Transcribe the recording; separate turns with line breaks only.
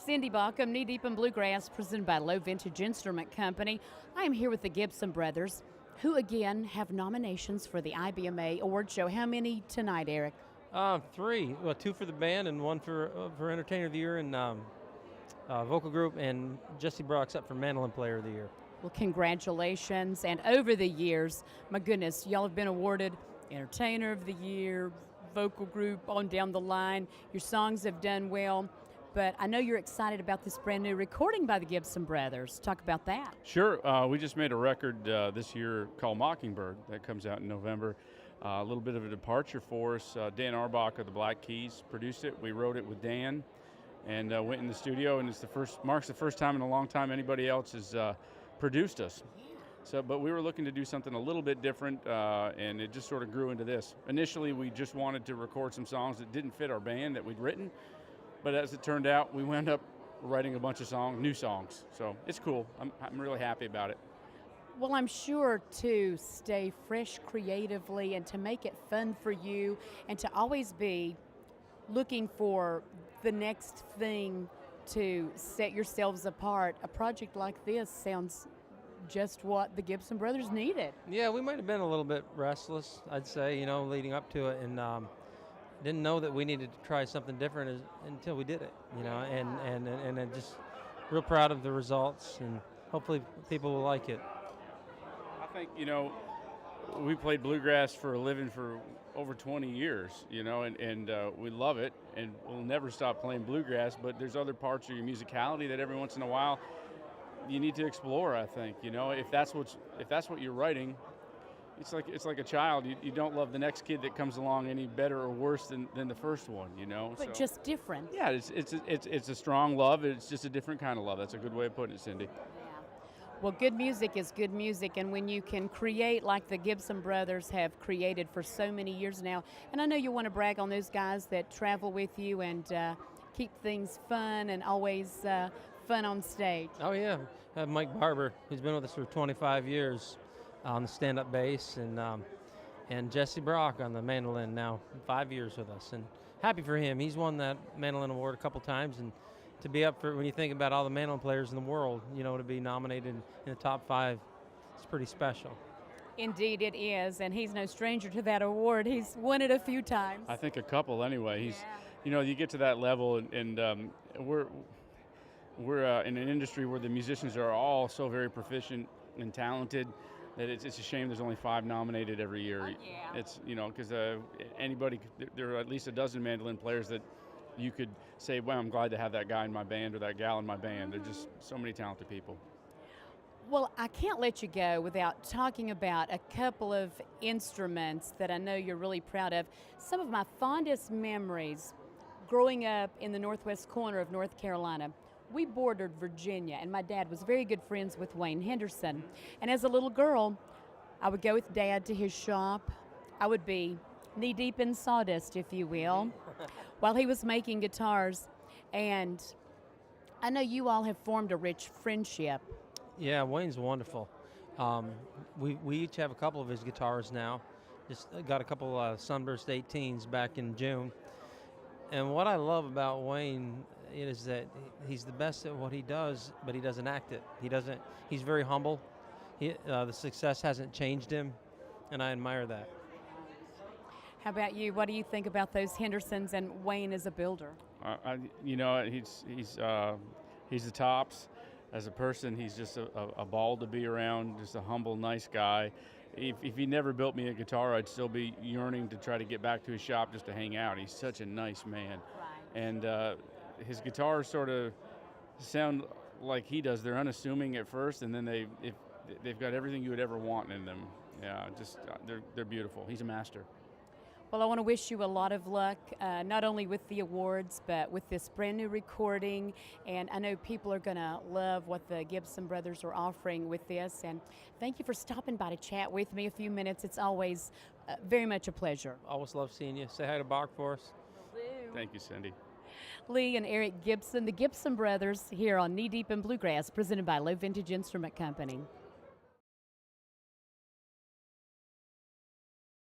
Cindy Baucom, Knee Deep in Bluegrass, presented by Low Vintage Instrument Company. I am here with the Gibson Brothers, who again have nominations for the IBMA Awards show. How many tonight, Eric?
Three. Well, two for the band and one for Entertainer of the Year and Vocal Group, and Jesse Brock's up for Mandolin Player of the Year.
Well, congratulations. And over the years, my goodness, y'all have been awarded Entertainer of the Year, Vocal Group, on down the line. Your songs have done well. But I know you're excited about this brand new recording by the Gibson Brothers. Talk about that.
Sure. We just made a record this year called Mockingbird that comes out in November. A little bit of a departure for us. Dan Arbach of the Black Keys produced it. We wrote it with Dan and went in the studio, and marks the first time in a long time anybody else has produced us. So, but we were looking to do something a little bit different, and it just sort of grew into this. Initially, we just wanted to record some songs that didn't fit our band that we'd written. But as it turned out, we wound up writing a bunch of new songs. So it's cool. I'm really happy about it.
Well, I'm sure to stay fresh creatively and to make it fun for you and to always be looking for the next thing to set yourselves apart. A project like this sounds just what the Gibson Brothers needed.
Yeah, we might have been a little bit restless, I'd say, leading up to it, and didn't know that we needed to try something different until we did it, and I'm just real proud of the results, and hopefully people will like it.
I think, we played bluegrass for a living for over 20 years, and we love it, and we'll never stop playing bluegrass, but there's other parts of your musicality that every once in a while you need to explore, I think. If that's what you're writing, it's like a child. You don't love the next kid that comes along any better or worse than the first one,
But just different.
Yeah, it's a strong love. It's just a different kind of love. That's a good way of putting it, Cindy.
Yeah. Well, good music is good music, and when you can create like the Gibson Brothers have created for so many years now, and I know you want to brag on those guys that travel with you and keep things fun and always fun on stage.
Oh, yeah. Mike Barber, who's been with us for 25 years. On the stand-up bass, and Jesse Brock on the mandolin, now 5 years with us, and happy for him. He's won that mandolin award a couple times, and to be up for, when you think about all the mandolin players in the world, to be nominated in the top 5, it's pretty special.
Indeed it is, and he's no stranger to that award. He's won it a few times.
I think a couple anyway. You get to that level, and we're in an industry where the musicians are all so very proficient and talented that it's a shame there's only 5 nominated every year.
Oh, yeah.
It's, because anybody, there are at least a dozen mandolin players that you could say, well, I'm glad to have that guy in my band or that gal in my band. They're just so many talented people.
Well, I can't let you go without talking about a couple of instruments that I know you're really proud of. Some of my fondest memories growing up in the northwest corner of North Carolina. We bordered Virginia, and my dad was very good friends with Wayne Henderson. And as a little girl, I would go with Dad to his shop. I would be knee-deep in sawdust, if you will, while he was making guitars. And I know you all have formed a rich friendship.
Yeah, Wayne's wonderful. We each have a couple of his guitars now. Just got a couple Sunburst 18s back in June. And what I love about Wayne is that he's the best at what he does, but he doesn't act it. He's very humble. The success hasn't changed him, and I admire that.
How about you? What do you think about those Hendersons and Wayne as a builder?
He's the tops. As a person, he's just a ball to be around, just a humble, nice guy. If he never built me a guitar, I'd still be yearning to try to get back to his shop just to hang out. He's such a nice man.
Right.
And his guitars sort of sound like he does. They're unassuming at first, and then they've got everything you would ever want in them. Yeah, just they're beautiful. He's a master.
Well, I want to wish you a lot of luck, not only with the awards, but with this brand new recording. And I know people are going to love what the Gibson Brothers are offering with this. And thank you for stopping by to chat with me a few minutes. It's always very much a pleasure.
Always love seeing you. Say hi to Bach for us.
Thank you, Cindy.
Lee and Eric Gibson, the Gibson Brothers, here on Knee Deep in Bluegrass, presented by Low Vintage Instrument Company.